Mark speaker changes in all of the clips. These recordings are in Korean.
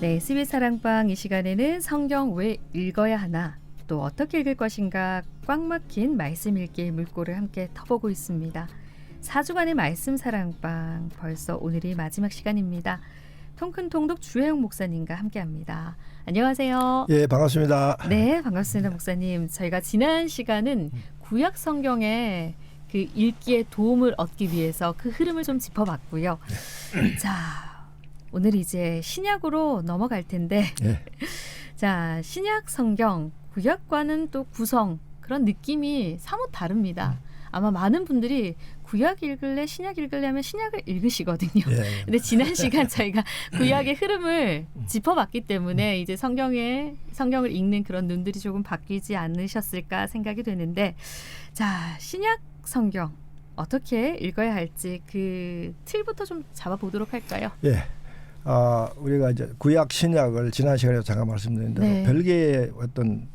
Speaker 1: 네, SBS 사랑방 이 시간에는 성경 왜 읽어야 하나, 또 어떻게 읽을 것인가 꽉 막힌 말씀 읽기의 물꼬를 함께 터보고 있습니다. 4주간의 말씀 사랑방, 벌써 오늘이 마지막 시간입니다. 통큰 통독 주혜영 목사님과 함께합니다. 안녕하세요.
Speaker 2: 예, 반갑습니다.
Speaker 1: 네, 반갑습니다, 목사님. 저희가 지난 시간은 구약 성경의 그 읽기에 도움을 얻기 위해서 그 흐름을 좀 짚어봤고요. 자, 오늘 이제 신약으로 넘어갈 텐데,
Speaker 2: 예.
Speaker 1: 자, 신약 성경, 구약과는 또 구성, 그런 느낌이 사뭇 다릅니다. 아마 많은 분들이 구약 읽을래, 신약 읽을래 하면 신약을 읽으시거든요.
Speaker 2: 예.
Speaker 1: 근데 지난 시간 저희가 구약의 흐름을 짚어봤기 때문에 이제 성경을 읽는 그런 눈들이 조금 바뀌지 않으셨을까 생각이 되는데, 자, 신약 성경 어떻게 읽어야 할지 그 틀부터 좀 잡아보도록 할까요?
Speaker 2: 예. 우리가 이제 구약 신약을 지난 시간에 잠깐 말씀드린 대로
Speaker 1: 네.
Speaker 2: 별개의 어떤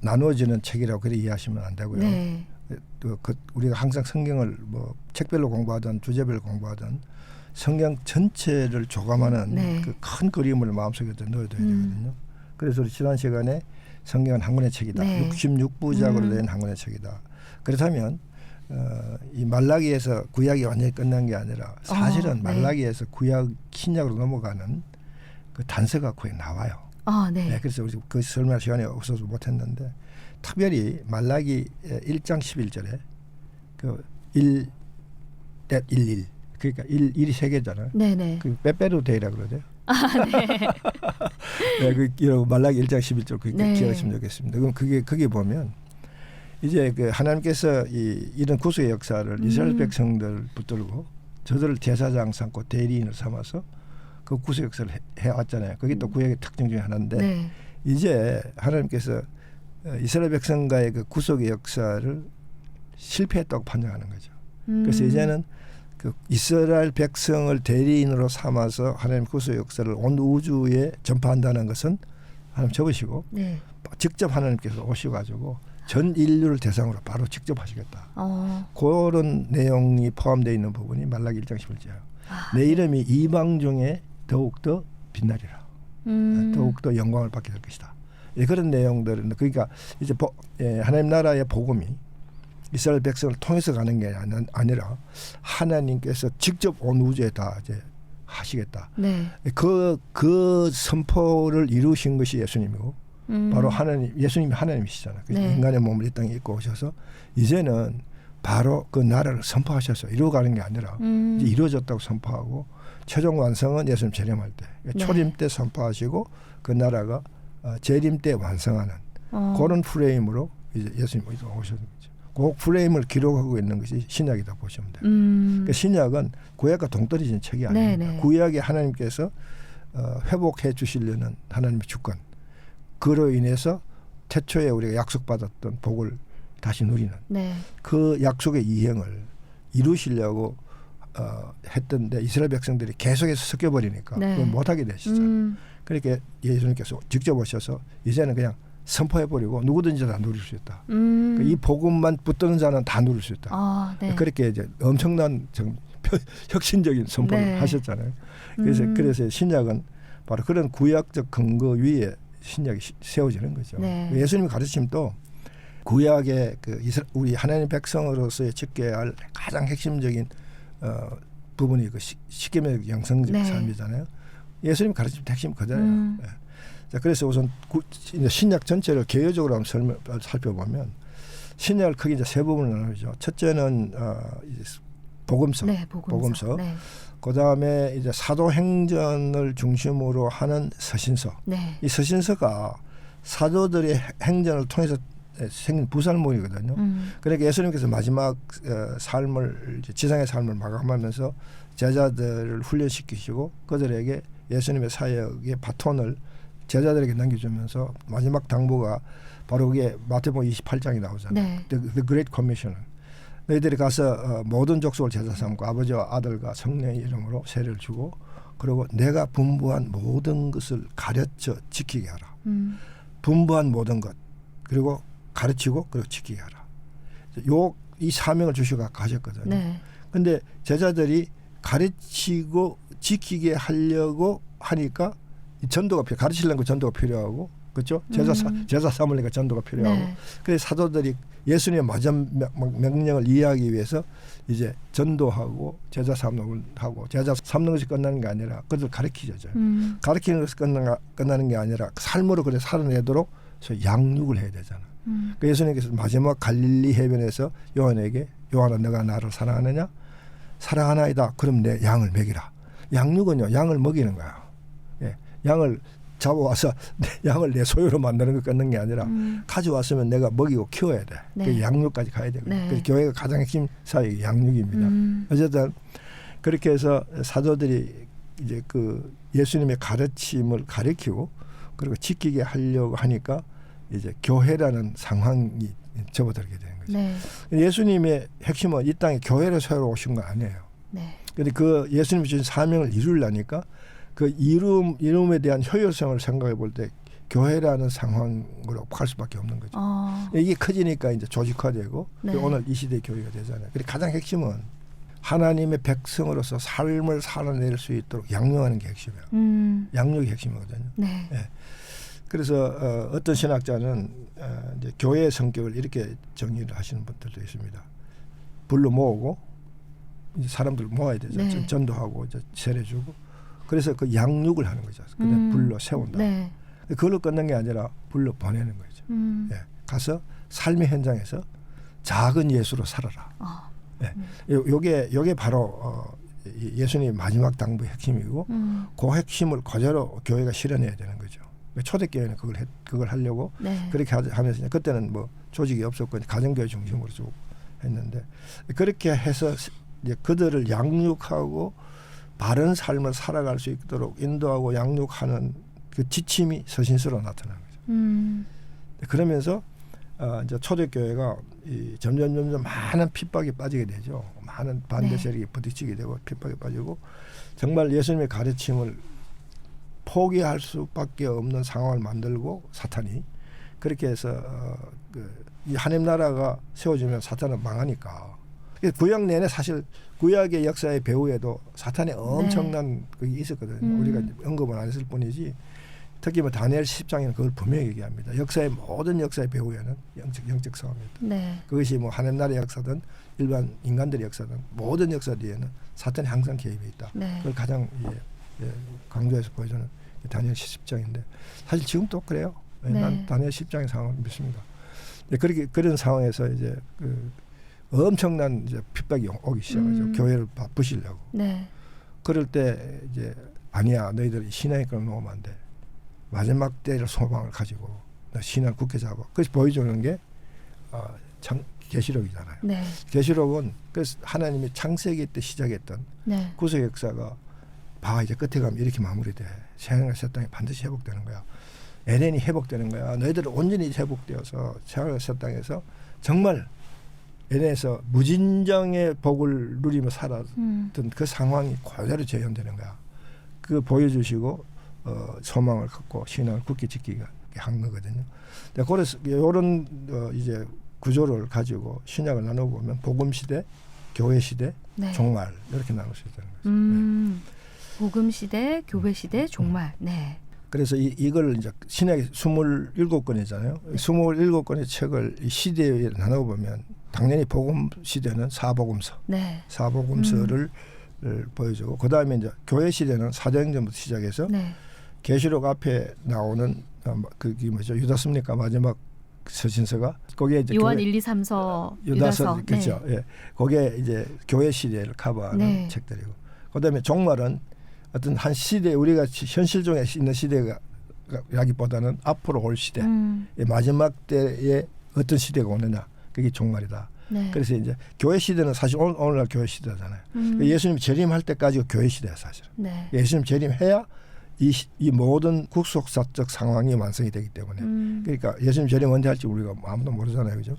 Speaker 2: 나누어지는 책이라고 그렇게 이해하시면 안 되고요.
Speaker 1: 네.
Speaker 2: 우리가 항상 성경을 뭐 책별로 공부하든 주제별로 공부하든 성경 전체를 조감하는
Speaker 1: 네.
Speaker 2: 그 큰 그림을 마음속에 넣어둬야 되거든요. 그래서 우리 지난 시간에 성경은 한 권의 책이다.
Speaker 1: 네.
Speaker 2: 66부작으로 된 한 권의 책이다. 그렇다면 이 말라기에서 구약이 완전히 끝난 게 아니라 사실은
Speaker 1: 네.
Speaker 2: 말라기에서 구약 신약으로 넘어가는 그 단서가 거의 나와요.
Speaker 1: 네.
Speaker 2: 네, 그래서 우리 그 설명할 시간이 없어서 못했는데 특별히 말라기 1장 11절에 그 1-11 그러니까 1이 세 개잖아요.
Speaker 1: 네네.
Speaker 2: 그 빼빼로 데이라 그러죠.
Speaker 1: 네.
Speaker 2: 네, 그 말라기 1장 11절 그렇게
Speaker 1: 네.
Speaker 2: 기억하시면 좋겠습니다. 그럼 그게 보면 이제 그 하나님께서 이런 구속의 역사를 이스라엘 백성들 붙들고 저들을 제사장 삼고 대리인을 삼아서 그 구속 역사를 해왔잖아요. 그게 또 구약의 특징 중에 하나인데
Speaker 1: 네.
Speaker 2: 이제 하나님께서 이스라엘 백성과의 그 구속의 역사를 실패했다고 판정하는 거죠. 그래서 이제는 그 이스라엘 백성을 대리인으로 삼아서 하나님 구속 역사를 온 우주에 전파한다는 것은 하나님 접으시고
Speaker 1: 네.
Speaker 2: 직접 하나님께서 오셔가지고 전 인류를 대상으로 바로 직접 하시겠다. 그런 내용이 포함되어 있는 부분이 말라기 1장 11절. 내 이름이 이방 중에 더욱더 빛나리라. 더욱더 영광을 받게 될 것이다. 그런 내용들은 그러니까 이제 하나님 나라의 복음이 이스라엘 백성을 통해서 가는 게 아니라 하나님께서 직접 온 우주에 다 이제 하시겠다.
Speaker 1: 네.
Speaker 2: 그 선포를 이루신 것이 예수님이고 바로 예수님이 하나님이시잖아요.
Speaker 1: 네.
Speaker 2: 인간의 몸을 이 땅에 입고 오셔서 이제는 바로 그 나라를 선포하셔서 이루어가는 게 아니라 이제 이루어졌다고 선포하고 최종 완성은 예수님 재림할 때 그러니까
Speaker 1: 네.
Speaker 2: 초림 때 선포하시고 그 나라가 재림 때 완성하는 그런 프레임으로 이제 예수님이 오셨는 거죠. 그 프레임을 기록하고 있는 것이 신약이다 보시면 돼요. 그러니까 신약은 구약과 동떨어진 책이 아닙니다.
Speaker 1: 네네.
Speaker 2: 구약에 하나님께서 회복해 주시려는 하나님의 주권 그로 인해서 태초에 우리가 약속받았던 복을 다시 누리는
Speaker 1: 네.
Speaker 2: 그 약속의 이행을 이루시려고 했던데 이스라엘 백성들이 계속해서 섞여버리니까
Speaker 1: 네.
Speaker 2: 그걸 못하게 되시죠. 그렇게 예수님께서 직접 오셔서 이제는 그냥 선포해버리고 누구든지 다 누릴 수 있다. 그러니까 이 복음만 붙드는 자는 다 누릴 수 있다.
Speaker 1: 네.
Speaker 2: 그렇게 이제 엄청난 혁신적인 선포를
Speaker 1: 네.
Speaker 2: 하셨잖아요. 그래서 신약은 바로 그런 구약적 근거 위에 신약이 세워지는 거죠.
Speaker 1: 네.
Speaker 2: 예수님의 가르침도 구약의 우리 하나님 백성으로서의 지켜야 할 가장 핵심적인 부분이 그 십계명 영성적
Speaker 1: 네.
Speaker 2: 삶이잖아요. 예수님 가르침 핵심 그대로예요. 네. 자, 그래서 우선 신약 전체를 개요적으로 한번 살펴보면 신약을 크게 이제 세 부분을 나누죠. 첫째는 복음서,
Speaker 1: 네, 복음서. 네.
Speaker 2: 그 다음에 이제 사도행전을 중심으로 하는 서신서.
Speaker 1: 네.
Speaker 2: 이 서신서가 사도들의 행전을 통해서 생긴 부살모이거든요. 그러니까 예수님께서 마지막 삶을 지상의 삶을 마감하면서 제자들을 훈련시키시고 그들에게 예수님의 사역의 바톤을 제자들에게 넘겨주면서 마지막 당부가 바로 그게 마태복음 28장이 나오잖아요.
Speaker 1: 네.
Speaker 2: The Great Commission. 너희들이 가서 모든 족속을 제자 삼고 아버지와 아들과 성령의 이름으로 세례를 주고 그리고 내가 분부한 모든 것을 가르쳐 지키게 하라. 분부한 모든 것 그리고 가르치고 그리고 지키게 하라. 이 사명을 주시고 가셨거든요.
Speaker 1: 네.
Speaker 2: 근데 제자들이 가르치고 지키게 하려고 하니까 전도가 가르치려면 전도가 필요하고 그렇죠? 제자 삼으려니까 전도가 필요하고
Speaker 1: 네.
Speaker 2: 그래서 사도들이 예수님의 마지막 명령을 이해하기 위해서 이제 전도하고 제자 삼는 하고 제자 삼는 것이 끝나는 게 아니라 그들 가르치죠. 가르치는 것이 끝나는 게 아니라 삶으로 그래 살아내도록 양육을 해야 되잖아. 그 예수님께서 마지막 갈릴리 해변에서 요한에게 요한아 너가 나를 사랑하느냐? 사랑하나이다. 그럼 내 양을 먹이라. 양육은요 양을 먹이는 거야. 예, 양을 잡아와서 양을 내 소유로 만드는 것 끊는 게 아니라 가져왔으면 내가 먹이고 키워야 돼.
Speaker 1: 네.
Speaker 2: 그 양육까지 가야 되거든요.
Speaker 1: 네.
Speaker 2: 그래서 교회가 가장 핵심 사역이 양육입니다. 어쨌든 그렇게 해서 사도들이 이제 그 예수님의 가르침을 가르치고 그리고 지키게 하려고 하니까 이제 교회라는 상황이 접어들게 되는 거죠.
Speaker 1: 네.
Speaker 2: 예수님의 핵심은 이 땅에 교회를 세우러 오신 거 아니에요.
Speaker 1: 네.
Speaker 2: 그런데 그 예수님이 주신 사명을 이루려니까 그 이름에 대한 효율성을 생각해 볼 때 교회라는 상황으로 갈 수밖에 없는 거죠. 이게 커지니까 이제 조직화되고
Speaker 1: 네.
Speaker 2: 오늘 이 시대의 교회가 되잖아요. 그래서 가장 핵심은 하나님의 백성으로서 삶을 살아낼 수 있도록 양육하는 게 핵심이에요. 양육이 핵심이거든요.
Speaker 1: 네.
Speaker 2: 네. 그래서 어떤 신학자는 이제 교회의 성격을 이렇게 정의를 하시는 분들도 있습니다. 불러 모으고 이제 사람들 모아야 되죠.
Speaker 1: 네.
Speaker 2: 전도하고 이제 세례주고. 그래서 그 양육을 하는 거죠. 그냥 불러 세운다.
Speaker 1: 네.
Speaker 2: 그걸로 끝난 게 아니라 불러 보내는 거죠. 예. 가서 삶의 현장에서 작은 예수로 살아라. 예. 요게 바로 예수님의 마지막 당부의 핵심이고 그 핵심을 그대로 교회가 실현해야 되는 거죠. 초대교회는 그걸 하려고
Speaker 1: 네.
Speaker 2: 그렇게 하면서 그때는 뭐 조직이 없었고 가정교회 중심으로 쭉 했는데 그렇게 해서 이제 그들을 양육하고 바른 삶을 살아갈 수 있도록 인도하고 양육하는 그 지침이 서신서로 나타나는 거죠. 그러면서 이제 초대교회가 점점 많은 핍박에 빠지게 되죠. 많은 반대 세력이 부딪히게 되고 핍박에 빠지고 정말 예수님의 가르침을 포기할 수밖에 없는 상황을 만들고 사탄이 그렇게 해서 이 하나님 나라가 세워지면 사탄은 망하니까 구약 내내 사실 구약의 역사의 배후에도 사탄의 엄청난 그게 있었거든요. 우리가 언급은 안 했을 뿐이지 특히 뭐 다니엘 10장에는 그걸 분명히 얘기합니다. 역사의 모든 역사의 배후에는 영적 싸움이다.
Speaker 3: 네.
Speaker 2: 그것이 뭐 하나님 나라의 역사든 일반 인간들의 역사든 모든 역사 뒤에는 사탄이 항상 개입해 있다.
Speaker 3: 네.
Speaker 2: 그걸 가장 강조해서 보여주는 다니엘 10장인데 사실 지금도 그래요.
Speaker 3: 네.
Speaker 2: 난 다니엘 10장의 상황을 믿습니다. 그런 상황에서 이제 엄청난 이제 핍박이 오기 시작하죠. 교회를 부시려고.
Speaker 3: 네.
Speaker 2: 그럴 때 이제 아니야, 너희들 신앙의 걸 놓으면 안 돼. 마지막 때를 소망을 가지고 신앙을 굳게 잡아. 그래서 보여주는 게 계시록이잖아요.
Speaker 3: 네.
Speaker 2: 계시록은 그래서 하나님이 창세기 때 시작했던
Speaker 3: 네.
Speaker 2: 구속 역사가 이제 끝에 가면 이렇게 마무리돼. 새하늘과 새 땅이 반드시 회복되는 거야. 에덴이 회복되는 거야. 너희들은 온전히 회복되어서 새하늘과 새 땅에서 정말 에덴에서 무진장의 복을 누리며 살았던 그 상황이 그대로 재현되는 거야. 그 보여주시고 소망을 갖고 신앙을 굳게 지키게 한 거거든요. 그래서 이런 이제 구조를 가지고 신약을 나눠보면 복음 시대, 교회 시대,
Speaker 3: 네.
Speaker 2: 종말 이렇게 나눌 수 있다는 거죠. 네.
Speaker 3: 복음 시대, 교회 시대, 종말. 네.
Speaker 2: 그래서 이걸 이제 신약이 27권이잖아요. 27권의 책을 이 시대에 나눠보면 당연히 복음 시대는 사복음서,
Speaker 3: 네.
Speaker 2: 사복음서를 보여주고 그 다음에 이제 교회 시대는 사도행전부터 시작해서
Speaker 3: 네.
Speaker 2: 계시록 앞에 나오는 그게 뭐죠? 유다서입니까? 마지막 서신서가 거기에 이제
Speaker 1: 요한 1, 2, 3서 유다서.
Speaker 2: 그렇죠.
Speaker 1: 네.
Speaker 2: 예, 거기에 이제 교회 시대를 커버하는
Speaker 3: 네.
Speaker 2: 책들이고 그다음에 종말은 어떤 한 시대 우리가 현실 중에 있는 시대라기보다는 앞으로 올 시대 마지막 때에 어떤 시대가 오느냐 그게 종말이다.
Speaker 3: 네.
Speaker 2: 그래서 이제 교회 시대는 사실 오늘날 교회 시대잖아요. 예수님 재림할 때까지가 교회 시대야 사실.
Speaker 3: 네.
Speaker 2: 예수님 재림해야 이 모든 국속사적 상황이 완성이 되기 때문에 그러니까 예수님 재림 언제 할지 우리가 아무도 모르잖아요, 그죠?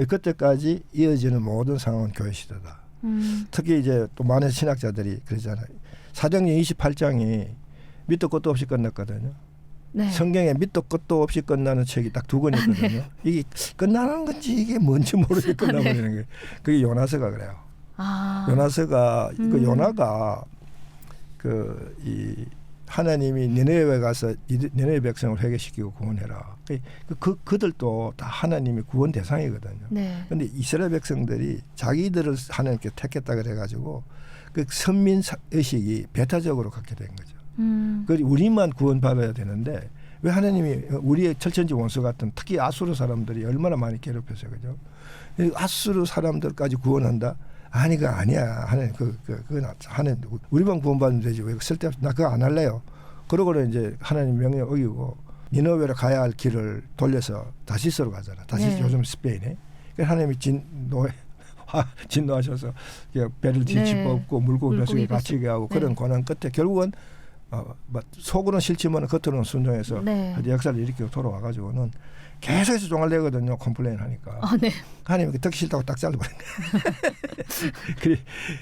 Speaker 2: 그때까지 이어지는 모든 상황은 교회 시대다. 특히 이제 또 많은 신학자들이 그러잖아요. 사도행전 28장이 밑도 끝도 없이 끝났거든요.
Speaker 3: 네.
Speaker 2: 성경에 밑도 끝도 없이 끝나는 책이 딱 2권이거든요.
Speaker 3: 네.
Speaker 2: 이게 끝나는 건지 이게 뭔지 모르게 끝나버리는 거예요. 그게 요나서가 그래요.
Speaker 3: 아.
Speaker 2: 요나서가 그 요나가 하나님이 니느웨에 가서 니느웨 백성을 회개시키고 구원해라. 그들도 다 하나님의 구원 대상이거든요. 그런데 이스라엘 백성들이 자기들을 하나님께 택했다 그래가지고 그 선민 의식이 배타적으로 갖게 된 거죠. 그리고 우리만 구원받아야 되는데 왜 하나님이 우리의 철천지 원수 같은 특히 아수르 사람들이 얼마나 많이 괴롭혔어요, 그죠? 아수르 사람들까지 구원한다? 아니 그거 아니야. 하나님 그건 하나님 우리만 구원받으면 되지 왜 쓸데없이 나 그거 안 할래요. 그러고는 이제 하나님 명령 어기고 니느웨로 가야 할 길을 돌려서 다시스로 가잖아. 다시스 요즘 스페인에. 그래서 하나님이 진노하셔서 배를 뒤집어엎고 물고기 뱃속에 갇히게 하고 그런 고난 끝에 결국은 속으로는 싫지만 겉으로는 순종해서 역사를 일으키고 돌아와가지고는 계속해서 종알되거든요. 컴플레인 하니까. 하나님이 듣기 싫다고 딱 잘라버린 거예요.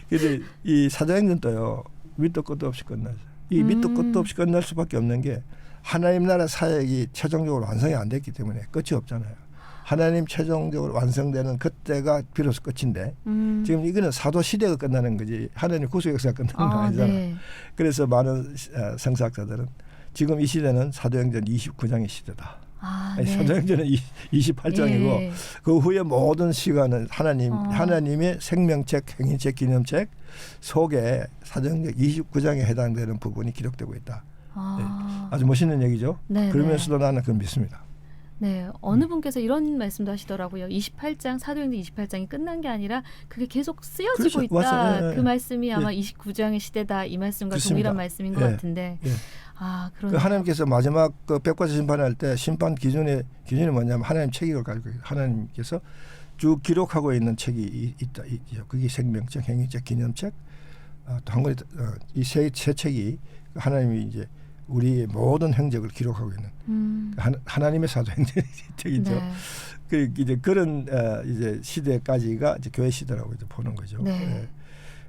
Speaker 2: 그래서 이 사도행전도요. 밑도 끝도 없이 끝나죠. 이 밑도 끝도 없이 끝날 수밖에 없는 게 하나님 나라 사역이 최종적으로 완성이 안 됐기 때문에 끝이 없잖아요. 하나님 최종적으로 완성되는 그때가 비로소 끝인데 지금 이거는 사도 시대가 끝나는 거지 하나님 구속 역사가 끝나는 거 아니잖아요. 그래서 많은 성사학자들은 지금 이 시대는 사도행전 29장의 시대다. 사도행전은 28장이고 그 후에 모든 시간은 하나님의 생명책, 행인책, 기념책 속에 사도행전 29장에 해당되는 부분이 기록되고 있다. 아주 멋있는 얘기죠. 그러면서도 나는 그걸 믿습니다.
Speaker 1: 어느 분께서 이런 말씀도 하시더라고요. 28장 사도행전 28장이 끝난 게 아니라 그게 계속 쓰여지고 있다. 그 말씀이 아마 29장의 시대다. 이 말씀과 동일한 말씀인 것 같은데.
Speaker 2: 그 하나님께서 마지막 그 백과사 심판할 때 심판 기준이 뭐냐면 하나님 책임을 가지고 하나님께서 쭉 기록하고 있는 책이 있다. 그게 생명책, 행위책, 기념책, 또 한 권이 이 세 책이 하나님이 이제 우리의 모든 행적을 기록하고 있는 하나님의 사도행전 책이죠. 그 이제 그런 이제 시대까지가 이제 교회 시대라고 이제 보는 거죠.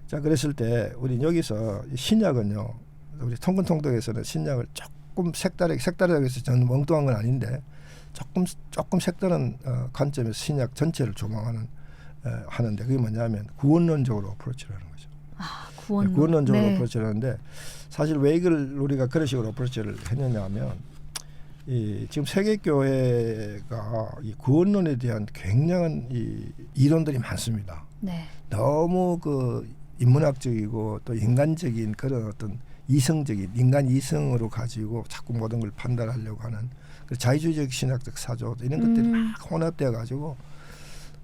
Speaker 2: 자 그랬을 때 우리 여기서 신약은요. 우리 통근통독에서는 신약을 조금 색다르게 해서 저는 엉뚱한 건 아닌데 조금 색다른 관점에서 신약 전체를 조망하는 하는데 그게 뭐냐면 구원론적으로 어프로치를 하는 거죠. 구원론적으로 어프로치를 하는데 사실 왜 이걸 우리가 그런 식으로 어프로치를 했느냐 하면 지금 세계교회가 이 구원론에 대한 굉장한 이 이론들이 많습니다. 너무 그 인문학적이고 또 인간적인 그런 어떤 이성적인 인간 이성으로 가지고 자꾸 모든 걸 판단하려고 하는 그 자유주의적 신학적 사조 이런 것들이 막 혼합되어 가지고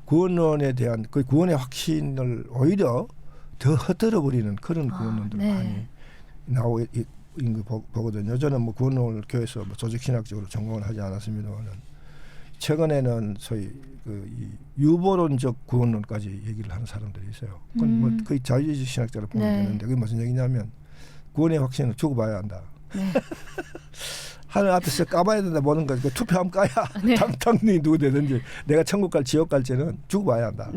Speaker 2: 구원론에 대한 그 구원의 확신을 오히려 더 흩어져 버리는 그런 구원론들 많이 나오고 있는 거 보거든요. 저는 뭐 구원론을 교회에서 뭐 조직 신학적으로 전공을 하지 않았습니다만은 최근에는 소위 그 이 유보론적 구원론까지 얘기를 하는 사람들이 있어요. 그건 뭐 거의 자유주의 신학자로 보면 되는데 그게 무슨 얘기냐면 구원의 확신은 죽어봐야 한다. 하늘 앞에서 까봐야 된다 보는 거. 투표하면 까야 당당히 누구 되든지 내가 천국 갈 지옥 갈지는 죽어봐야 한다.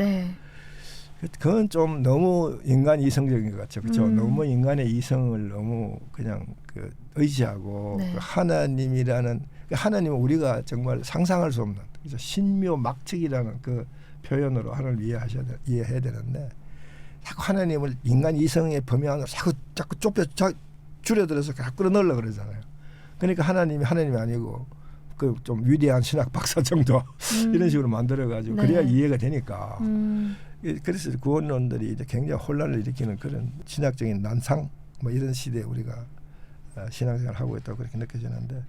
Speaker 2: 그건 좀 너무 인간 이성적인 것 같죠. 그렇죠? 너무 인간의 이성을 너무 그냥 그 의지하고 그 하나님이라는 하나님은 우리가 정말 상상할 수 없는 그래서 신묘 막측이라는 그 표현으로 하나님을 이해해야 되는데 자꾸 하나님을 인간 이성의 범위 안으로 자꾸 줄여들어서 자꾸 끌어넣으려고 그러잖아요. 그러니까 하나님이 아니고 그 좀 위대한 신학 박사 정도 이런 식으로 만들어가지고 그래야 이해가 되니까. 그래서 구원론들이 이제 굉장히 혼란을 일으키는 그런 신학적인 난상 뭐 이런 시대에 우리가 신앙생활을 하고 있다고 그렇게 느껴지는데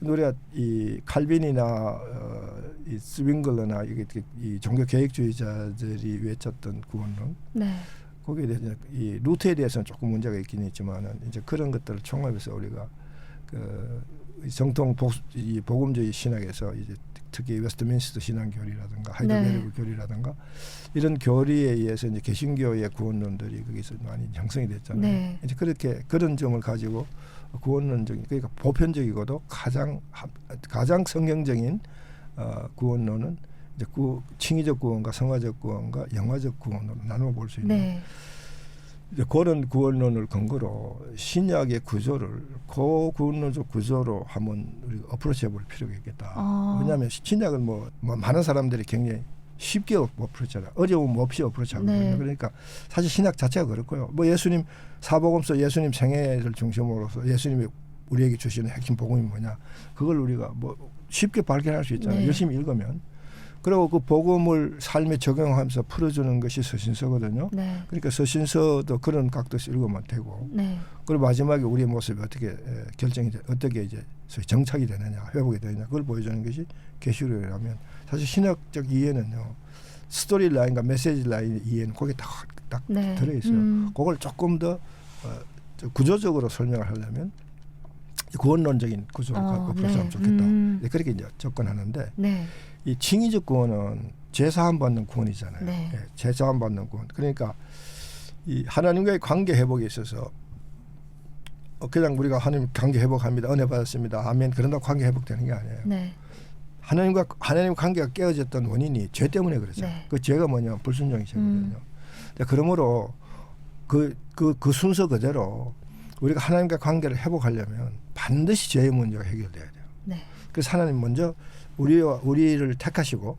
Speaker 2: 우리가 이 칼빈이나 이 스윙글러나 이 종교 계획주의자들이 외쳤던 구원론 거기에 대해서 이 루트에 대해서는 조금 문제가 있긴 있지만은 이제 그런 것들을 총합해서 우리가 그 정통 이 복음주의 신학에서 이제 특히 웨스트민스터 신앙교리라든가 하이델베르크 교리라든가 이런 교리에 의해서 이제 개신교의 구원론들이 거기서 많이 형성이 됐잖아요. 이제 그렇게 그런 점을 가지고 구원론적인 그러니까 보편적이고도 가장 성경적인 구원론은 이제 칭의적 구원과 성화적 구원과 영화적 구원으로 나누어 볼 수 있는 이제 그런 구원론을 근거로 신약의 구조를 그 구원론적 구조로 한번 우리가 어프로치해 볼 필요가 있겠다. 왜냐하면 신약은 뭐 많은 사람들이 굉장히 쉽게 어프로치하라. 어려움 없이 어프로치하거든요.
Speaker 1: 네.
Speaker 2: 그러니까 사실 신학 자체가 그렇고요. 뭐 예수님 사복음서 예수님 생애를 중심으로서 예수님이 우리에게 주시는 핵심 복음이 뭐냐. 그걸 우리가 뭐 쉽게 발견할 수 있잖아요.
Speaker 1: 네.
Speaker 2: 열심히 읽으면. 그리고 그 복음을 삶에 적용하면서 풀어주는 것이 서신서거든요.
Speaker 1: 네.
Speaker 2: 그러니까 서신서도 그런 각도에서 읽으면 되고.
Speaker 1: 네.
Speaker 2: 그리고 마지막에 우리의 모습이 어떻게 결정이 어떻게 이제 소위 정착이 되느냐, 회복이 되느냐 그걸 보여주는 것이 계시록이라면 사실 신학적 이해는요. 스토리 라인과 메시지 라인 이해는 거기에 딱
Speaker 1: 네.
Speaker 2: 들어 있어요. 그걸 조금 더 구조적으로 설명을 하려면 구원론적인 구조를 갖고 풀었으면 좋겠다. 그렇게 이제 접근하는데
Speaker 1: 네.
Speaker 2: 이 칭의적 구원은 제사함 받는 구원이잖아요.
Speaker 1: 네.
Speaker 2: 예, 제사함 받는 구원. 그러니까 이 하나님과의 관계 회복에 있어서 그냥 우리가 하나님 관계 회복합니다. 은혜 받았습니다. 아멘. 그런다고 관계 회복되는 게 아니에요.
Speaker 1: 네.
Speaker 2: 하나님 관계가 깨어졌던 원인이 죄 때문에 그렇죠.
Speaker 1: 네.
Speaker 2: 그 죄가 뭐냐면 불순종이 죄거든요. 그러므로 그 순서 그대로 우리가 하나님과 관계를 회복하려면 반드시 죄의 문제가 해결돼야 돼요.
Speaker 1: 네.
Speaker 2: 그래서 하나님 먼저 우리를 택하시고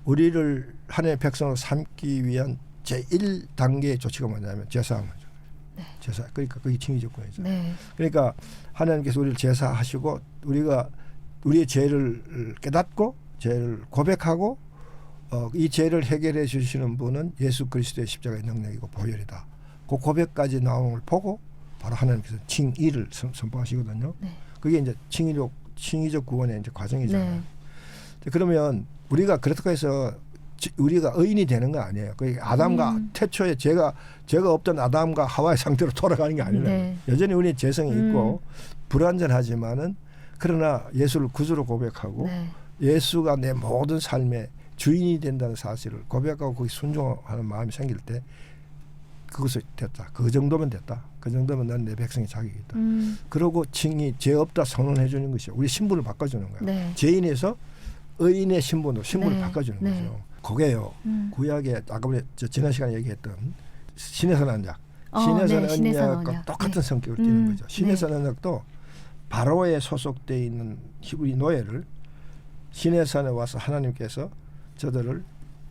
Speaker 2: 우리를 하나님의 백성으로 삼기 위한 제1단계의 조치가 뭐냐면 제사함이죠.
Speaker 1: 네.
Speaker 2: 제사. 그러니까 그게 칭의적 구원이죠.
Speaker 1: 네.
Speaker 2: 그러니까 하나님께서 우리를 제사하시고 우리가 우리의 죄를 깨닫고 죄를 고백하고 이 죄를 해결해 주시는 분은 예수 그리스도의 십자가의 능력이고 보혈이다. 그 고백까지 나온 걸 보고 바로 하나님께서 칭의를 선포하시거든요.
Speaker 1: 네.
Speaker 2: 그게 이제 칭의적 구원의 이제 과정이잖아요.
Speaker 1: 네.
Speaker 2: 그러면 우리가 그렇다고 해서 우리가 의인이 되는 거 아니에요. 그 아담과 태초에 죄가 없던 아담과 하와의 상태로 돌아가는 게 아니라
Speaker 1: 네.
Speaker 2: 여전히 우리는 죄성이 있고 불완전하지만은 그러나 예수를 구주로 고백하고
Speaker 1: 네.
Speaker 2: 예수가 내 모든 삶의 주인이 된다는 사실을 고백하고 거기 순종하는 마음이 생길 때 그것이 됐다. 그 정도면 됐다. 그 정도면 난 내 백성의 자격이다. 그러고 칭의 죄 없다 선언해 주는 것이요. 우리 신분을 바꿔주는 거예요.
Speaker 1: 네.
Speaker 2: 죄인에서 의인의 신분을
Speaker 1: 네.
Speaker 2: 바꿔주는
Speaker 1: 네.
Speaker 2: 거죠. 그게요. 구약에 아까 지난 시간에 얘기했던 신의 선 언약. 신의 선
Speaker 1: 네. 신의 선
Speaker 2: 언약과
Speaker 1: 언약.
Speaker 2: 똑같은
Speaker 1: 네.
Speaker 2: 성격을 띠는 거죠. 신의
Speaker 1: 네.
Speaker 2: 선 언약도 바로에 소속되어 있는 히브리 노예를 신의 산에 와서 하나님께서 저들을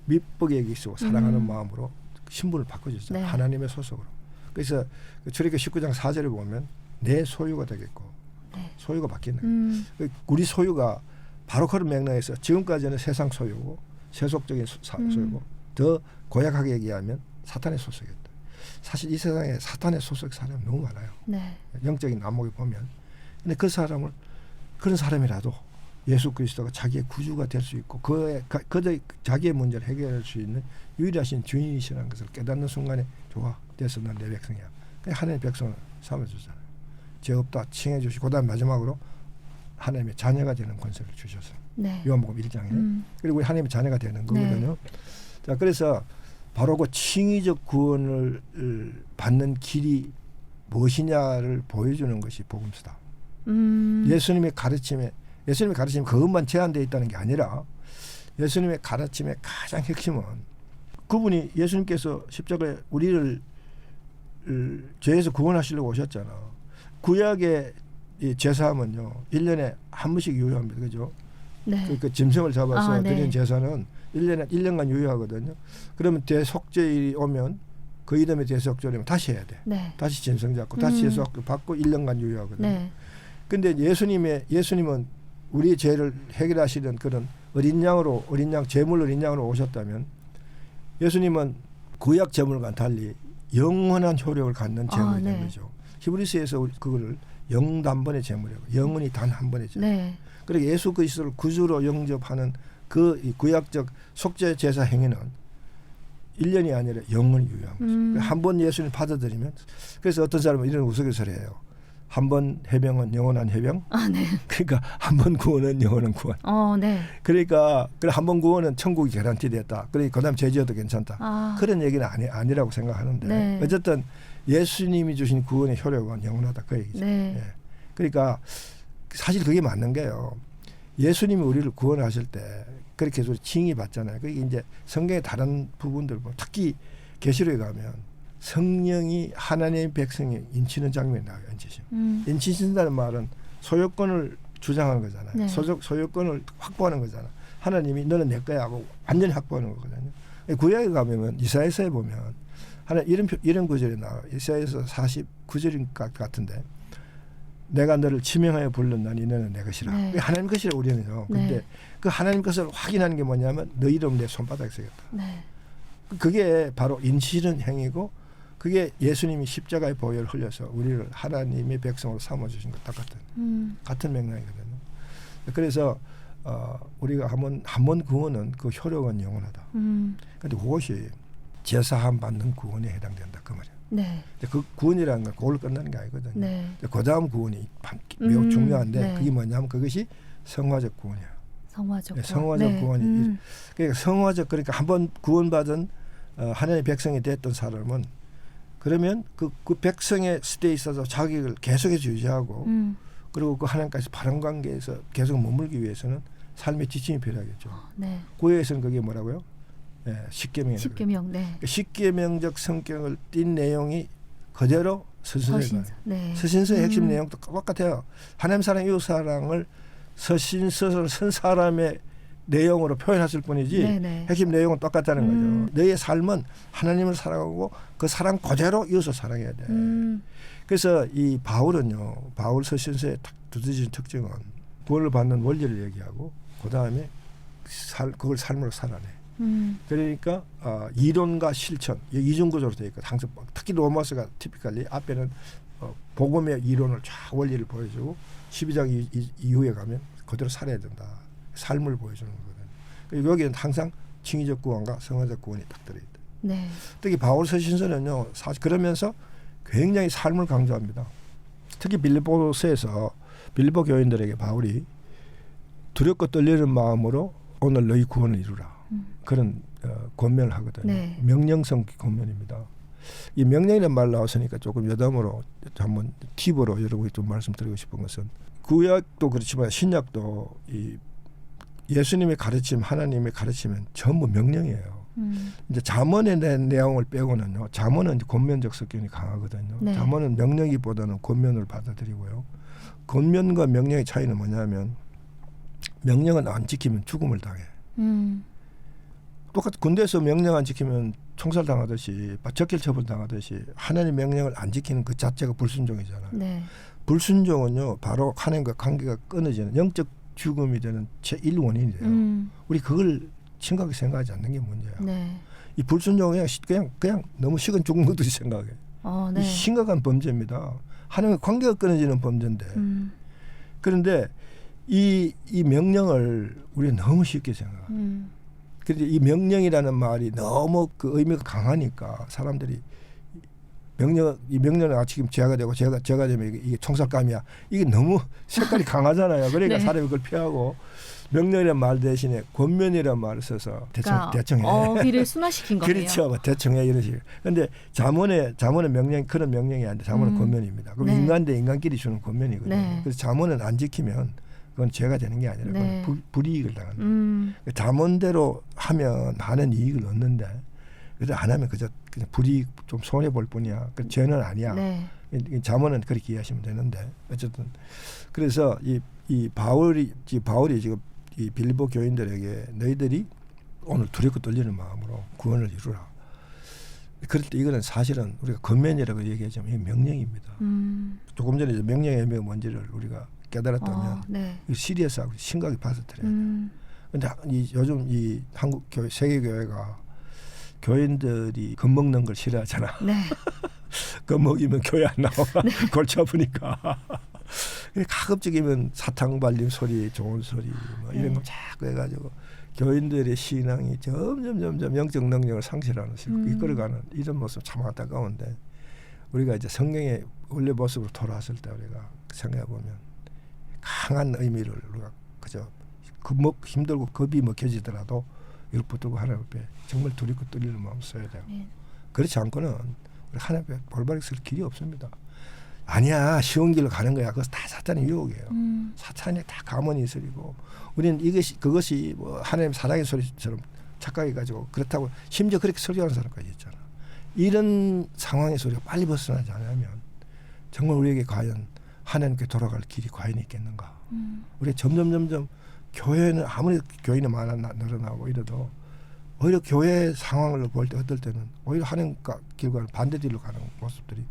Speaker 2: 미쁘게 여기시고 사랑하는 마음으로 신분을 바꿔주죠.
Speaker 1: 네.
Speaker 2: 하나님의 소속으로. 그래서 출애굽기 19장 4절에 보면 내 소유가 되겠고
Speaker 1: 네.
Speaker 2: 소유가 바뀌는 거예요. 우리 소유가 바로 그런 맥락에서 지금까지는 세상 소유고 세속적인 소유고 더 고약하게 얘기하면 사탄의 소속이었다. 사실 이 세상에 사탄의 소속 사람이 너무 많아요.
Speaker 1: 네.
Speaker 2: 영적인 안목에 보면. 근데 그 사람을 그런 사람이라도 예수 그리스도가 자기의 구주가 될 수 있고 그의 자기의 문제를 해결할 수 있는 유일하신 주인이시라는 것을 깨닫는 순간에 좋아 됐어 넌 내 백성이야. 하나님의 백성을 삼아주잖아요. 죄 없다 칭해 주시고 그다음 마지막으로 하나님의 자녀가 되는 권세를 주셔서
Speaker 1: 네.
Speaker 2: 요한복음 1장에 그리고 우리 하나님의 자녀가 되는 거거든요.
Speaker 1: 네.
Speaker 2: 자 그래서 바로 그 칭의적 구원을 받는 길이 무엇이냐를 보여주는 것이 복음서다. 예수님의 가르침이 그것만 제한되어 있다는 게 아니라 예수님의 가르침의 가장 핵심은 그분이 예수님께서 십자가에 우리를 죄에서 구원하시려고 오셨잖아. 구약의 이 제사하면요 1년에 한 번씩 유효합니다. 그죠?
Speaker 1: 네.
Speaker 2: 그 짐승을 잡아서
Speaker 1: 네.
Speaker 2: 드리는 제사는 1년간 유효하거든요. 그러면 대속죄일이 오면 그 이름의 대속죄일이면 다시 해야 돼.
Speaker 1: 네.
Speaker 2: 다시 짐승 잡고 다시 대속 받고 1년간 유효하거든요.
Speaker 1: 네.
Speaker 2: 근데 예수님은 우리의 죄를 해결하시는 그런 어린 양 제물 어린 양으로 오셨다면 예수님은 구약 제물과 달리 영원한 효력을 갖는 제물이 된
Speaker 1: 네.
Speaker 2: 거죠. 히브리서에서 그거를 영단번의 제물이라고 영원히 단 한 번의 제물.
Speaker 1: 네.
Speaker 2: 그리고 예수 그리스도를 구주로 영접하는 그 구약적 속죄 제사 행위는 1년이 아니라 영원히 유효한 거죠. 한 번 예수님 받아들이면 그래서 어떤 사람은 이런 우스갯소리 해요. 한 번 해병은 영원한 해병.
Speaker 1: 네.
Speaker 2: 그러니까 한 번 구원은 영원한 구원.
Speaker 1: 네.
Speaker 2: 그러니까 한 번 구원은 천국이 개런티됐다. 그러니까 그다음 죄지어도 괜찮다. 그런 얘기는 아니라고 생각하는데
Speaker 1: 네.
Speaker 2: 어쨌든 예수님이 주신 구원의 효력은 영원하다 그 얘기죠.
Speaker 1: 네.
Speaker 2: 예. 그러니까 사실 그게 맞는 게요. 예수님이 우리를 구원하실 때 그렇게 해서 칭의 받잖아요. 그게 이제 성경의 다른 부분들 보면 특히 계시록에 가면 성령이 하나님의 백성에 인치는 장면이 나와요. 인치신다는 말은 소유권을 주장하는 거잖아요.
Speaker 1: 네.
Speaker 2: 소유권을 확보하는 거잖아. 하나님이 너는 내 거야 하고 완전히 확보하는 거거든요. 구약에 가면 이사야서에 보면 하나 이런 구절이 나와요. 이사야서 49절인가 같은데 내가 너를 지명하여 불렀나니 너는 내 것이라.
Speaker 1: 네.
Speaker 2: 하나님 것이라 우리는요. 근데
Speaker 1: 네.
Speaker 2: 그 하나님 것을 확인하는 게 뭐냐면 너 이름 내 손바닥에 쓰겠다.
Speaker 1: 네.
Speaker 2: 그게 바로 인치는 행위고 그게 예수님이 십자가의 보혈을 흘려서 우리를 하나님의 백성으로 삼아주신 것 똑같은 같은 맥락이거든요. 그래서 우리가 한 번 구원은 그 효력은 영원하다. 그런데 그것이 제사함 받는 구원에 해당된다 그 말이에요.
Speaker 1: 네.
Speaker 2: 그 구원이라는 건 그걸로 끝나는 게 아니거든요.
Speaker 1: 네.
Speaker 2: 그 다음 구원이 매우 중요한데
Speaker 1: 네.
Speaker 2: 그게 뭐냐면 그것이 성화적 구원이에요.
Speaker 1: 성화적
Speaker 2: 네, 성화적
Speaker 1: 네.
Speaker 2: 구원이 그러니까 성화적 그러니까 한번 구원받은 하나님의 백성이 됐던 사람은 그러면 그 백성의 시대에 있어서 자격을 계속해서 유지하고 그리고 그 하나님까지 바른 관계에서 계속 머물기 위해서는 삶의 지침이 필요하겠죠.
Speaker 1: 네.
Speaker 2: 구약에서는 그게 뭐라고요? 네, 십계명이라고.
Speaker 1: 십계명. 네.
Speaker 2: 십계명적 성격을 띈 내용이 그대로 서신서에
Speaker 1: 네.
Speaker 2: 서신서의 핵심 내용도 똑같아요. 하나님 사랑 이웃 사랑을 서신서를 쓴 사람의 내용으로 표현했을 뿐이지
Speaker 1: 네네.
Speaker 2: 핵심 내용은 똑같다는 거죠. 너의 삶은 하나님을 사랑하고 그 사랑 그대로 이웃을 사랑해야 돼. 그래서 이 바울은요. 바울 서신서의 두드러진 특징은 구원을 받는 원리를 얘기하고 그다음에 그걸 삶으로 살아내. 그러니까 이론과 실천 이중구조로 되어 있고 항상 특히 로마서가 티피컬리 앞에는 복음의 이론을 쫙 원리를 보여주고 12장 이후에 가면 그대로 살아야 된다. 삶을 보여주는 거거든요. 그리고 여기는 항상 칭의적 구원과 성화적 구원이 딱 들어있다.
Speaker 1: 네.
Speaker 2: 특히 바울 서신서는요. 사실 그러면서 굉장히 삶을 강조합니다. 특히 빌립보서에서 빌립보 교인들에게 바울이 두렵고 떨리는 마음으로 오늘 너희 구원을 이루라. 그런 권면을 하거든요.
Speaker 1: 네.
Speaker 2: 명령성 권면입니다. 이 명령이라는 말 나왔으니까 조금 여담으로 한번 팁으로 여러분께 좀 말씀드리고 싶은 것은 구약도 그렇지만 신약도 이 예수님의 가르침, 하나님의 가르침은 전부 명령이에요. 이제 잠언의 내용을 빼고는요. 잠언은 이제 권면적 성격이 강하거든요.
Speaker 1: 네.
Speaker 2: 잠언은 명령이보다는 권면을 받아들이고요. 권면과 명령의 차이는 뭐냐면 명령은 안 지키면 죽음을 당해. 똑같이 군대에서 명령 안 지키면 총살 당하듯이 적결 처분 당하듯이 하나님 명령을 안 지키는 그 자체가 불순종이잖아요.
Speaker 1: 네.
Speaker 2: 불순종은요. 바로 하나님과 관계가 끊어지는 영적 죽음이 되는 제1 원인이 돼요. 우리 그걸 심각하게 생각하지 않는 게 문제야.
Speaker 1: 네.
Speaker 2: 이 불순종은 그냥 너무 식은 죽은 것듯이 생각해.
Speaker 1: 네.
Speaker 2: 이 심각한 범죄입니다. 하나님과 관계가 끊어지는 범죄인데. 그런데 이 명령을 우리가 너무 쉽게 생각해. 그런데 이 명령이라는 말이 너무 그 의미가 강하니까 사람들이 이 명령은 지금 죄가 되고 죄가 되면 이게 총살감이야. 이게 너무 색깔이 강하잖아요. 그러니까
Speaker 1: 네.
Speaker 2: 사람이 그걸 피하고 명령이라는 말 대신에 권면이라는 말을 써서 대충 해.
Speaker 1: 어휘를 순화시킨 거예요.
Speaker 2: 그렇죠. 대충 해 이런 식으로. 그런데 잠언의 명령 그런 명령이 아닌데 잠언은 권면입니다. 그럼
Speaker 1: 네.
Speaker 2: 인간 대 인간끼리 주는 권면이거든요.
Speaker 1: 네.
Speaker 2: 그래서 잠언은 안 지키면 그건 죄가 되는 게 아니라
Speaker 1: 네.
Speaker 2: 그건 불이익을 당하는 거예요. 잠언대로 하면 많은 이익을 얻는데 그래서 안 하면 그냥 불이익 좀 손해 볼 뿐이야. 그 죄는 아니야.
Speaker 1: 네.
Speaker 2: 잠언은 그렇게 이해하시면 되는데 어쨌든 그래서 이 바울이 지금 이 빌립보 교인들에게 너희들이 오늘 두렵고 떨리는 마음으로 구원을 이루라. 그럴 때 이거는 사실은 우리가 권면이라고 얘기하지만 이게 명령입니다. 조금 전에 이제 명령의 의미가 뭔지를 우리가 깨달았다면
Speaker 1: 네.
Speaker 2: 시리어스하고 심각하게 받아들여야 돼요. 그런데 요즘 이 한국 교회, 세계 교회가 교인들이 겁먹는 걸 싫어하잖아.
Speaker 1: 네.
Speaker 2: 겁먹이면 교회 안 나와. 골치 아프니까. 가급적이면 사탕 발림 소리, 좋은 소리 뭐 이런 거 자꾸 해가지고 교인들의 신앙이 점점 영적 능력을 상실하는 식으로 이끌어가는 이런 모습 참 안타까운데 우리가 이제 성경의 원래 모습으로 돌아왔을 때 우리가 생각해 보면 강한 의미를 우리가 그저 힘들고 겁이 먹혀지더라도 이걸 붙들고 하나님 앞에 정말 두렵고 떨리는 마음 써야 돼요. 그렇지 않고는 우리 하나님 앞에 올바르게 쓸 길이 없습니다. 아니야 쉬운 길로 가는 거야. 그것은 다 사탄의 유혹이에요. 사탄이 다 가문이 있으리고 우리는 그것이 뭐 하나님 사랑의 소리처럼 착각해가지고 그렇다고 심지어 그렇게 설교하는 사람까지 있잖아. 이런 상황의 소리가 빨리 벗어나지 않으면 정말 우리에게 과연 하나님께 돌아갈 길이 과연 있겠는가. 우리가 점점 교회는 아무리 교인이 늘어나고 이래도 오히려 교회 상황을 볼 때 어떨 때는 오히려 하나님과 길과는 반대길로 가는 모습들이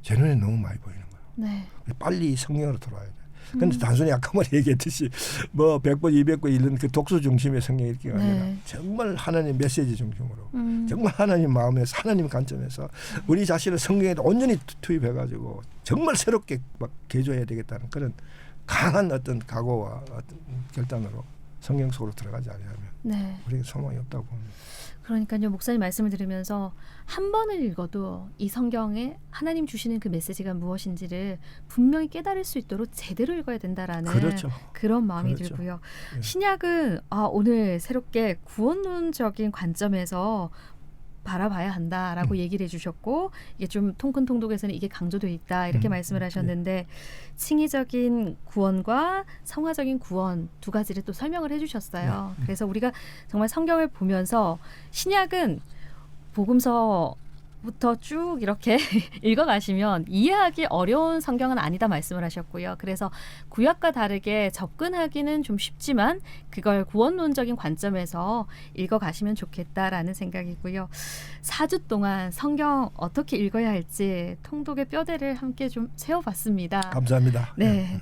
Speaker 2: 제 눈에 너무 많이 보이는 거예요.
Speaker 1: 네.
Speaker 2: 빨리 성경으로 돌아와야 돼. 근데 단순히 아까 말에 얘기했듯이 뭐 100번 200번 이런 그 독서 중심의 성경 읽기가 아니라 정말 하나님 메시지 중심으로 정말 하나님 마음에서 하나님 관점에서 우리 자신을 성경에 온전히 투입해가지고 정말 새롭게 막 개조해야 되겠다는 그런 강한 어떤 각오와 어떤 결단으로 성경 속으로 들어가지 않으면 우리에게 소망이 없다고 봅니다.
Speaker 1: 그러니까요, 목사님 말씀을 들으면서 한 번을 읽어도 이 성경에 하나님 주시는 그 메시지가 무엇인지를 분명히 깨달을 수 있도록 제대로 읽어야 된다라는
Speaker 2: 그렇죠.
Speaker 1: 그런 마음이
Speaker 2: 그렇죠.
Speaker 1: 들고요.
Speaker 2: 네.
Speaker 1: 신약은 오늘 새롭게 구원론적인 관점에서 바라봐야 한다라고 얘기를 해주셨고 이게 좀 통큰통독에서는 이게 강조되어 있다 이렇게 말씀을 하셨는데 칭의적인 구원과 성화적인 구원 두 가지를 또 설명을 해주셨어요. 그래서 우리가 정말 성경을 보면서 신약은 복음서부터 쭉 이렇게 읽어가시면 이해하기 어려운 성경은 아니다 말씀을 하셨고요. 그래서 구약과 다르게 접근하기는 좀 쉽지만 그걸 구원론적인 관점에서 읽어가시면 좋겠다라는 생각이고요. 4주 동안 성경 어떻게 읽어야 할지 통독의 뼈대를 함께 좀 세워봤습니다.
Speaker 2: 감사합니다.
Speaker 1: 네.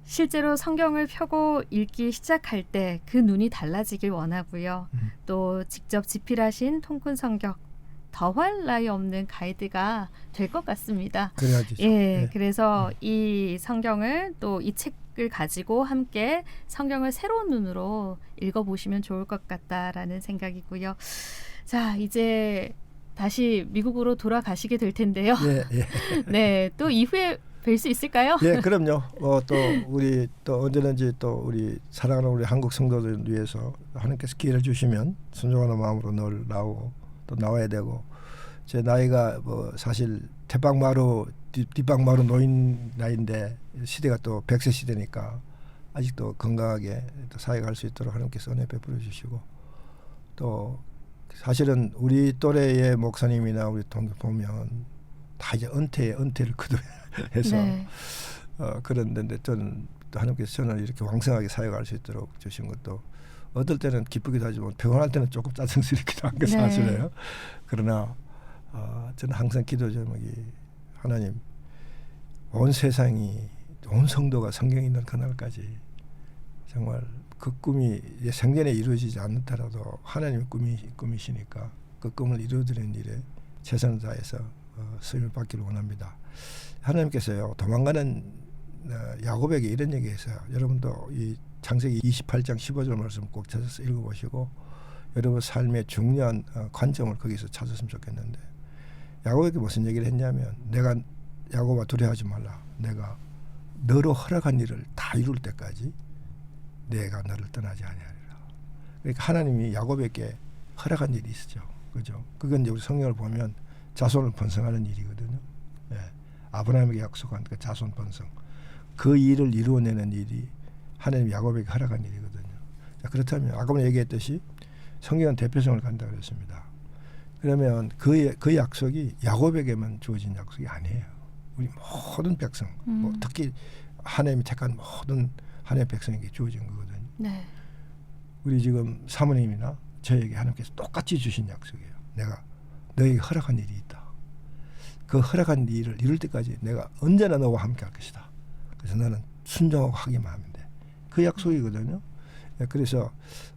Speaker 1: 실제로 성경을 펴고 읽기 시작할 때 그 눈이 달라지길 원하고요. 또 직접 집필하신 통큰 성경 더할 나위 없는 가이드가 될 것 같습니다.
Speaker 2: 그래야지.
Speaker 1: 예, 그래서 이 성경을 또 이 책을 가지고 함께 성경을 새로운 눈으로 읽어보시면 좋을 것 같다라는 생각이고요. 자, 이제 다시 미국으로 돌아가시게 될 텐데요. 네, 또 이후에 뵐 수 있을까요?
Speaker 2: 네, 그럼요. 또 우리 또 언제든지 또 우리 사랑하는 우리 한국 성도들 위해서 하나님께서 기회를 주시면 순종하는 마음으로 늘 나오고 또 나와야 되고 제 나이가 뭐 사실 태방마루 뒷방마루 노인 나이인데 시대가 또 100세 시대니까 아직도 건강하게 또 사회가 할 수 있도록 하나님께서 은혜 베풀어 주시고 또 사실은 우리 또래의 목사님이나 우리 동기 보면 다 이제 은퇴를 거듭해서 그런데 저는 하나님께서 저는 이렇게 왕성하게 사역할 수 있도록 주신 것도 어떨 때는 기쁘기도 하지만 피곤할 때는 조금 짜증스럽기도 한 게 사실이에요. 그러나 저는 항상 기도 제목이 하나님 온 세상이 온 성도가 성경이 있는 그날까지 정말 그 꿈이 생전에 이루어지지 않더라도 하나님의 꿈이시니까 그 꿈을 이루어드리는 일에 최선을 다해서 쓰임을 받기를 원합니다. 하나님께서요 도망가는 야곱에게 이런 얘기했어요. 여러분도 이 창세기 28장 15절 말씀 꼭 찾아서 읽어보시고 여러분 삶의 중요한 관점을 거기서 찾았으면 좋겠는데 야곱에게 무슨 얘기를 했냐면 내가 야곱아 두려워하지 말라. 내가 너로 허락한 일을 다 이룰 때까지 내가 너를 떠나지 아니하리라. 그러니까 하나님이 야곱에게 허락한 일이 있죠. 그죠? 그건 이제 우리 성경을 보면 자손을 번성하는 일이거든요. 예. 아브라함에게 약속한 그 자손 번성. 그 일을 이루어내는 일이 하나님 야곱에게 허락한 일이거든요. 자, 그렇다면 아까 얘기했듯이 성경은 대표성을 간다고 했습니다. 그러면 그 약속이 야곱에게만 주어진 약속이 아니에요. 우리 모든 백성, 뭐 특히 하나님이 택한 모든 하나님의 백성에게 주어진 거거든요.
Speaker 1: 네.
Speaker 2: 우리 지금 사모님이나 저에게 하나님께서 똑같이 주신 약속이에요. 내가 너에게 허락한 일이 있다. 그 허락한 일을 이룰 때까지 내가 언제나 너와 함께 할 것이다. 그래서 너는 순종하고 하기만 하면 돼. 그 약속이거든요. 그래서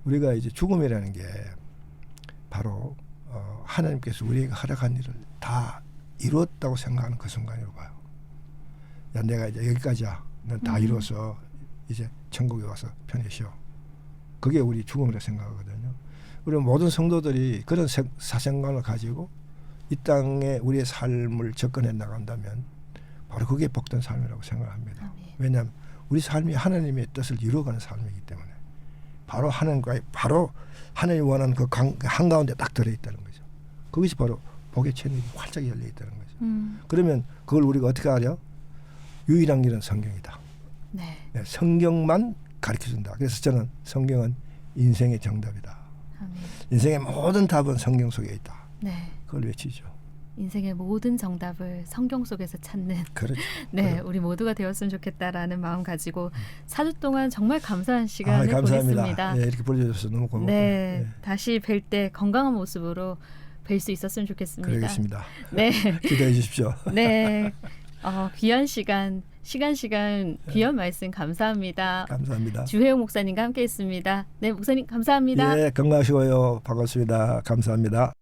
Speaker 2: 우리가 이제 죽음이라는 게 바로 하나님께서 우리에게 허락한 일을 다 이루었다고 생각하는 그 순간으로 봐요. 야, 내가 이제 여기까지야. 넌 다 이루어서 이제 천국에 와서 편히 쉬어. 그게 우리 죽음이라고 생각하거든요. 우리 모든 성도들이 그런 사생관을 가지고 이 땅에 우리의 삶을 접근해 나간다면 바로 그게 복된 삶이라고 생각합니다. 왜냐하면 우리 삶이 하나님의 뜻을 이루어가는 삶이기 때문에 바로 하나님과의 바로 하나님이 원하는 그 한가운데 딱 들어있다는 거죠. 그것이 바로 복의 채널이 활짝 열려 있다는 거죠. 그러면 그걸 우리가 어떻게 하려? 유일한 길은 성경이다.
Speaker 1: 네.
Speaker 2: 네, 성경만 가르쳐준다. 그래서 저는 성경은 인생의 정답이다.
Speaker 1: 아멘.
Speaker 2: 인생의 모든 답은 성경 속에 있다.
Speaker 1: 네.
Speaker 2: 그걸 외치죠.
Speaker 1: 인생의 모든 정답을 성경 속에서 찾는
Speaker 2: 그렇죠.
Speaker 1: 네,
Speaker 2: 그럼.
Speaker 1: 우리 모두가 되었으면 좋겠다라는 마음 가지고 4주 동안 정말 감사한 시간을
Speaker 2: 감사합니다.
Speaker 1: 보냈습니다.
Speaker 2: 예, 이렇게 불러주셔서 너무 고맙고요.
Speaker 1: 네,
Speaker 2: 예,
Speaker 1: 다시 뵐 때 건강한 모습으로 뵐 수 있었으면 좋겠습니다.
Speaker 2: 그러겠습니다.
Speaker 1: 네,
Speaker 2: 기대해 주십시오.
Speaker 1: 네, 귀한 시간 귀한 말씀 감사합니다.
Speaker 2: 감사합니다.
Speaker 1: 주혜영 목사님과 함께했습니다. 네, 목사님 감사합니다.
Speaker 2: 예, 건강하시고요. 반갑습니다. 감사합니다.